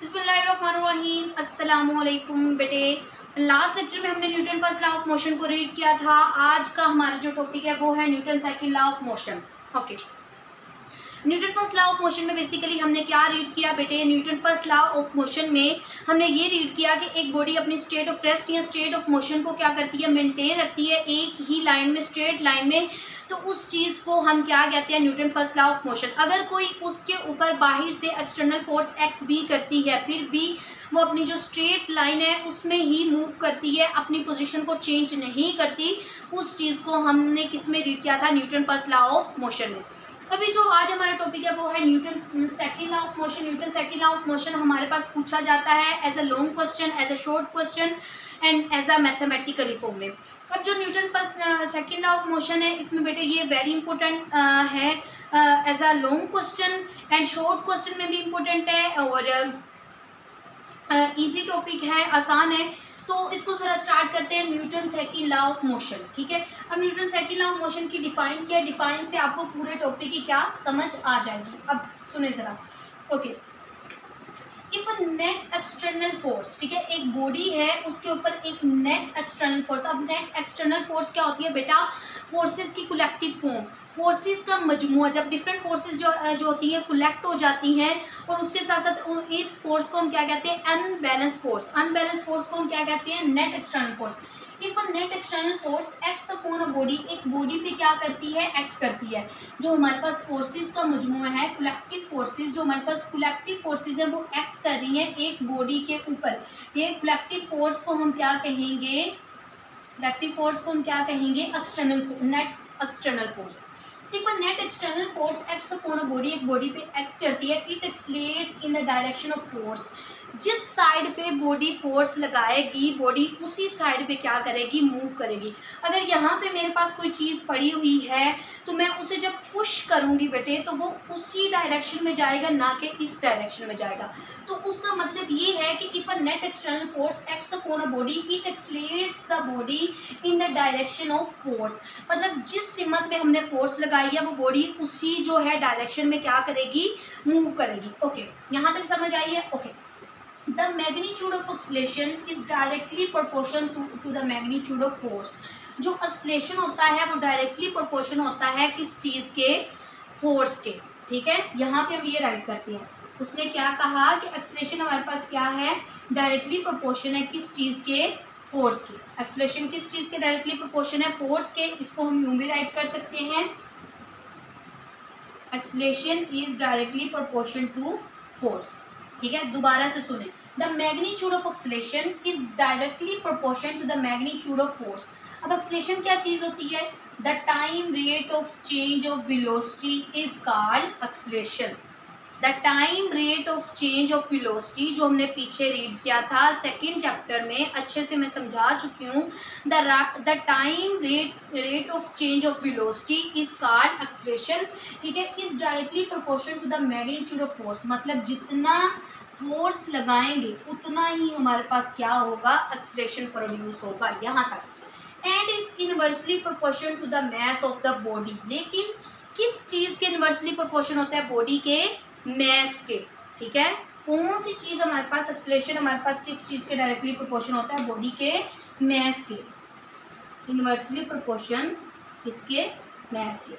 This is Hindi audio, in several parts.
बिस्मिल्लाहिर्रहमानिर्रहीम। अस्सलामुअलैकुम बेटे। लास्ट लेक्चर में हमने Newton first law of motion को रीड किया था। आज का हमारा जो टॉपिक है वो है Newton second law of motion. Okay, Newton first law of motion में बेसिकली हमने क्या रीड किया बेटे? Newton first law of motion में हमने ये रीड किया कि एक बॉडी अपनी स्टेट ऑफ रेस्ट या स्टेट ऑफ मोशन को क्या करती है? मेंटेन रखती है एक ही लाइन में, स्ट्रेट लाइन में। तो उस चीज़ को हम क्या कहते हैं? Newton first law of motion. अगर कोई उसके ऊपर बाहर से एक्सटर्नल फोर्स एक्ट भी करती है, फिर भी वो अपनी जो स्ट्रेट लाइन है उसमें ही मूव करती है, अपनी पोजीशन को चेंज नहीं करती, उस चीज़ को हमने किस में रीड किया था? Newton first law of motion में। अभी जो आज हमारा टॉपिक है वो है Newton second law of motion. Newton second law of motion हमारे पास पूछा जाता है as a long question, as a short question and as a mathematically form में। अब जो Newton first second law of motion है इसमें बेटे ये वेरी इंपॉर्टेंट है as a long question and short question में भी इम्पोर्टेंट है और इजी टॉपिक है, आसान है। तो इसको जरा स्टार्ट करते हैं। Newton second law of motion, ठीक है। अब Newton second law of motion की डिफाइन क्या है? डिफाइन से आपको पूरे टॉपिक की क्या समझ आ जाएगी। अब सुने जरा। Okay, if a net external force, ठीक है, एक बॉडी है उसके ऊपर एक नेट एक्सटर्नल फोर्स। अब नेट एक्सटर्नल फोर्स क्या होती है बेटा? फोर्सेस की कलेक्टिव फॉर्म, फोर्सेस का मजमुआ। जब डिफरेंट फोर्सेस जो होती हैं कलेक्ट हो जाती हैं और उसके साथ साथ इस फोर्स को हम क्या कहते हैं? Unbalance force. अनबैलेंस फोर्स को हम क्या कहते हैं? Net external force. If a net external force acts upon a body, एक बॉडी पे क्या करती है? एक्ट करती है। जो हमारे पास फोर्सेस का मजमुआ है, कलेक्टिव फोर्सेस, जो हमारे पास कलेक्टिव फोर्सेस है वो एक्ट कर रही हैं एक बॉडी के ऊपर। ये कलेक्टिव फोर्स को हम क्या कहेंगे? कलेक्टिव फोर्स को हम क्या कहेंगे? External net external force. If a net external force acts upon a body, एक बॉडी पे एक्ट करती है, it accelerates in the direction of force. जिस साइड पे बॉडी फोर्स लगाएगी, बॉडी उसी साइड पे क्या करेगी? मूव करेगी। अगर यहाँ पे मेरे पास कोई चीज़ पड़ी हुई है तो मैं उसे जब पुश करूँगी बेटे तो वो उसी डायरेक्शन में जाएगा, ना कि इस डायरेक्शन में जाएगा। तो उसका मतलब ये है कि if a net external force acts upon a body, it accelerates the body in the direction of force. मतलब जिस सिमत में हमने फोर्स लगाई है वो बॉडी उसी जो है डायरेक्शन में क्या करेगी? मूव करेगी। ओके, यहाँ तक समझ आई है? Okay, the magnitude of acceleration is directly proportional to the magnitude of force। जो acceleration होता है वो डायरेक्टली प्रोपोर्शन होता है किस चीज़ के? फोर्स के, ठीक है। यहाँ पे हम ये राइट करते हैं। उसने क्या कहा कि acceleration हमारे पास क्या है? डायरेक्टली प्रोपोर्शन है किस चीज़ के? फोर्स के। acceleration किस चीज़ के डायरेक्टली प्रोपोर्शन है? फोर्स के। इसको हम यूं भी राइट कर सकते हैं, acceleration is directly proportional to force, ठीक है। दोबारा से सुने, the magnitude of acceleration is directly proportion to the magnitude of force. अब एक्सलेशन क्या चीज होती है? The time rate of change of velocity is called acceleration. The time rate of change of velocity जो हमने पीछे रीड किया था सेकेंड चैप्टर में, अच्छे से मैं समझा चुकी हूँ। The time rate of change of velocity is called acceleration, ठीक है। Is directly proportion to the magnitude of force. मतलब जितना फोर्स लगाएंगे उतना ही हमारे पास क्या होगा? एक्सलेशन प्रोड्यूस होगा, यहाँ तक। And is inversely proportion to the mass of the body. लेकिन किस चीज़ के इनवर्सली प्रोपोर्शन होता है? बॉडी के मास के, ठीक है। कौन सी चीज़ हमारे पास एक्सलेशन हमारे पास किस चीज़ के डायरेक्टली प्रोपोर्शन होता है? बॉडी के मास के। इनवर्सली प्रोपोर्शन इसके मास के।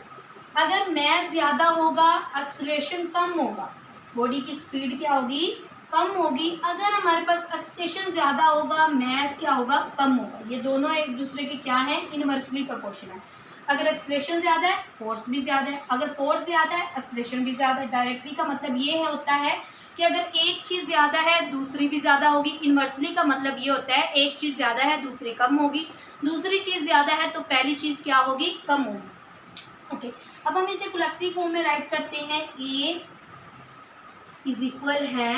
अगर मास ज़्यादा होगा एक्सलेशन कम होगा, बॉडी की स्पीड क्या होगी? कम होगी। अगर हमारे पास एक्सलेशन ज़्यादा होगा, मास क्या होगा? कम होगा। ये दोनों एक दूसरे के क्या है? इनवर्सली प्रोपोर्शन है। अगर एक्सलेशन ज़्यादा है फोर्स भी ज़्यादा है, अगर फोर्स ज़्यादा है एक्सलेशन भी ज़्यादा है। डायरेक्टली का मतलब ये है होता है कि अगर एक चीज़ ज़्यादा है दूसरी भी ज़्यादा होगी। इनवर्सली का मतलब ये होता है एक चीज़ ज़्यादा है दूसरी कम होगी, दूसरी चीज़ ज़्यादा है तो पहली चीज़ क्या होगी? कम होगी। ओके, अब हम इसे कलेक्टिव फॉर्म में राइट करते हैं। ए इज इक्वल है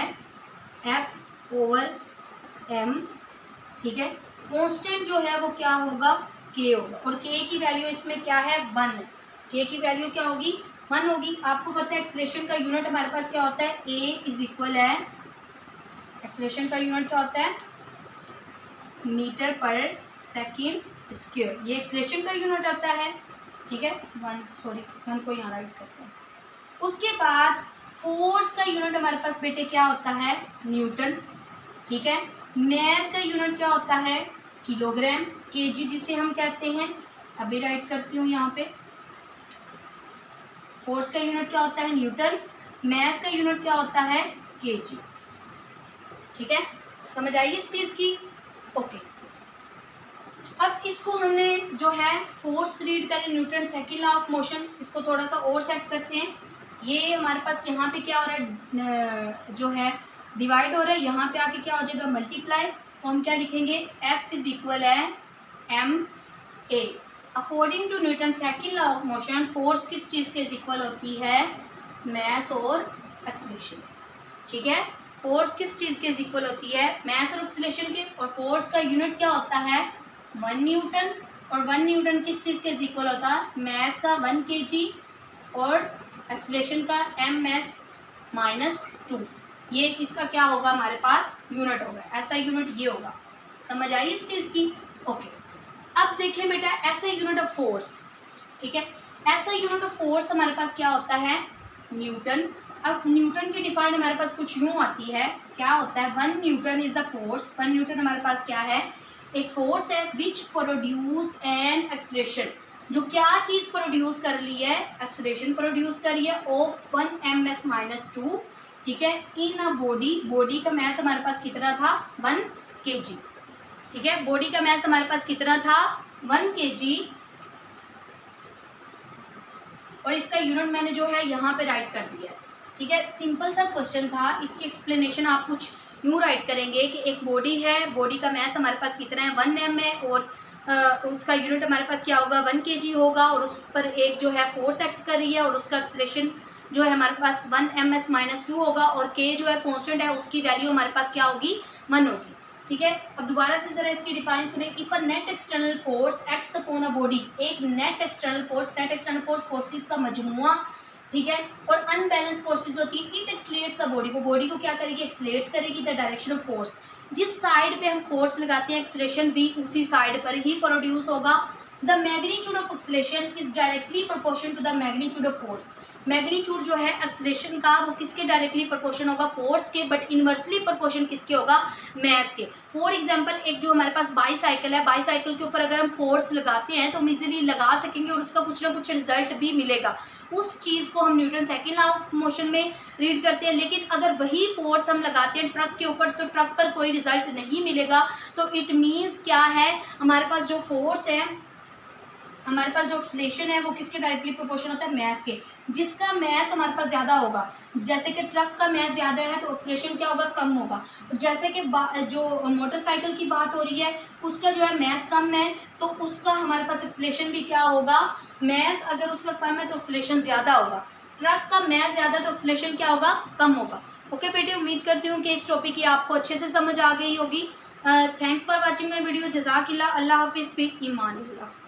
एफ ओवर एम, ठीक है। कांस्टेंट जो है वो क्या होगा? के होगा। और के की वैल्यू इसमें क्या है? 1। के की वैल्यू क्या होगी? 1 होगी। आपको पता है एक्सलेशन का यूनिट हमारे पास क्या होता है? ए इज इक्वल है, एक्सलेशन का यूनिट क्या होता है? मीटर पर सेकेंड स्क्वायर। ये एक्सलेशन का यूनिट होता है, ठीक है। 1 को यहाँ राइट करते हैं। उसके बाद फोर्स का यूनिट हमारे पास बेटे क्या होता है, न्यूटन, ठीक है। मास का यूनिट क्या होता है, किलोग्राम, केजी जिसे हम कहते हैं। अभी राइट करती हूँ यहाँ पे, फोर्स का यूनिट क्या होता है, न्यूटन, मास का यूनिट क्या होता है, केजी, ठीक है। समझ आई इस चीज की, ओके। अब इसको हमने जो है फोर्स रीड करें, Newton second law of motion, इसको थोड़ा सा और सेट करते हैं। ये हमारे पास यहाँ पे क्या हो रहा है, जो है डिवाइड हो रहा है, यहाँ पे आके क्या हो जाएगा, मल्टीप्लाई। तो हम क्या लिखेंगे, F इज इक्वल है ma। According to Newton second law of motion force किस चीज के इक्वल होती है, मास और एक्सीलरेशन, ठीक है। फोर्स किस चीज के इक्वल होती है, मास और एक्सीलरेशन के। और फोर्स का यूनिट क्या होता है, 1 न्यूटन, और 1 न्यूटन किस चीज के इक्वल होता है, मास का 1 kg और एक्सीलरेशन का ms-2। ये इसका क्या होगा, हमारे पास यूनिट होगा, ऐसा यूनिट ये होगा। समझ आई इस चीज की, ओके। अब देखें बेटा, ऐसा यूनिट ऑफ फोर्स, ठीक है, ऐसा यूनिट ऑफ फोर्स हमारे पास क्या होता है, न्यूटन। अब न्यूटन की डिफाइन हमारे पास कुछ यूं आती है, क्या होता है, 1 Newton is the force. 1 Newton हमारे पास क्या है, एक फोर्स है विच प्रोड्यूस एन एक्सीलरेशन, जो क्या चीज प्रोड्यूस कर रही है, एक्सीलरेशन प्रोड्यूस कर रही है ऑफ 1 ms-2, ठीक है, इन अ बॉडी। बॉडी का मास हमारे पास कितना था, 1 kg, ठीक है। बॉडी का मास हमारे पास कितना था, 1 kg, और इसका यूनिट मैंने जो है यहाँ पे राइट कर दिया है, ठीक है। सिंपल सा क्वेश्चन था, इसकी एक्सप्लेनेशन आप कुछ यूँ राइट करेंगे कि एक बॉडी है, बॉडी का मास हमारे पास कितना है, 1 m है, और उसका यूनिट हमारे पास क्या होगा, 1 kg होगा, और उस पर एक जो है फोर्स एक्ट कर रही है, और उसका एक्सीलरेशन जो है हमारे पास 1 ms-2 होगा, और k जो है कांस्टेंट है, उसकी वैल्यू हमारे पास क्या होगी, 1 होगी, ठीक है। अब दोबारा से जरा इसकी डिफाइन सुने। If a net external force acts upon a body, एक नेट एक्सटर्नल फोर्स फोर्सेस का मजमुआ, ठीक है, और अनबैलेंस फोर्सेस होती है, इट एक्सलेट्स द बॉडी, वो बॉडी को क्या करेगी, एक्सलेट्स करेगी द डायरेक्शन ऑफ फोर्स। जिस साइड पे हम फोर्स लगाते हैं, एक्सलेशन भी उसी साइड पर ही प्रोड्यूस होगा। The magnitude of acceleration is directly proportion to the magnitude of force. Magnitude जो है एक्सलेशन का, वो किसके डायरेक्टली प्रोपोर्शन होगा, फोर्स के, बट इनवर्सली प्रोपोर्शन किसके होगा, मास के। फॉर एग्जांपल, एक जो हमारे पास बाईसाइकिल है, बाईसाइकिल के ऊपर अगर हम फोर्स लगाते हैं तो हम इजीली लगा सकेंगे, और उसका कुछ ना कुछ रिजल्ट भी मिलेगा। उस चीज़ को हम Newton second law of motion में रीड करते हैं। लेकिन अगर वही फोर्स हम लगाते हैं ट्रक के ऊपर, तो ट्रक पर कोई रिजल्ट नहीं मिलेगा। तो इट मीन्स क्या है, हमारे पास जो फोर्स है, हमारे पास जो एक्सीलरेशन है, वो किसके डायरेक्टली प्रोपोर्शन होता है, मास के। जिसका मास हमारे पास ज़्यादा होगा, जैसे कि ट्रक का मास ज़्यादा है तो एक्सीलरेशन क्या होगा, कम होगा। जैसे कि जो मोटरसाइकिल की बात हो रही है, उसका जो है मास कम है, तो उसका हमारे पास एक्सीलरेशन भी क्या होगा, मास अगर उसका कम है तो एक्सीलरेशन ज़्यादा होगा। ट्रक का मास ज़्यादा तो एक्सीलरेशन क्या होगा, कम होगा। ओके बेटे, उम्मीद करती हूँ कि इस टॉपिक की आपको अच्छे से समझ आ गई होगी। Thanks for watching my video. जज़ाकिल्लाह। अल्लाह हाफिज़, फी ईमानिल्लाह।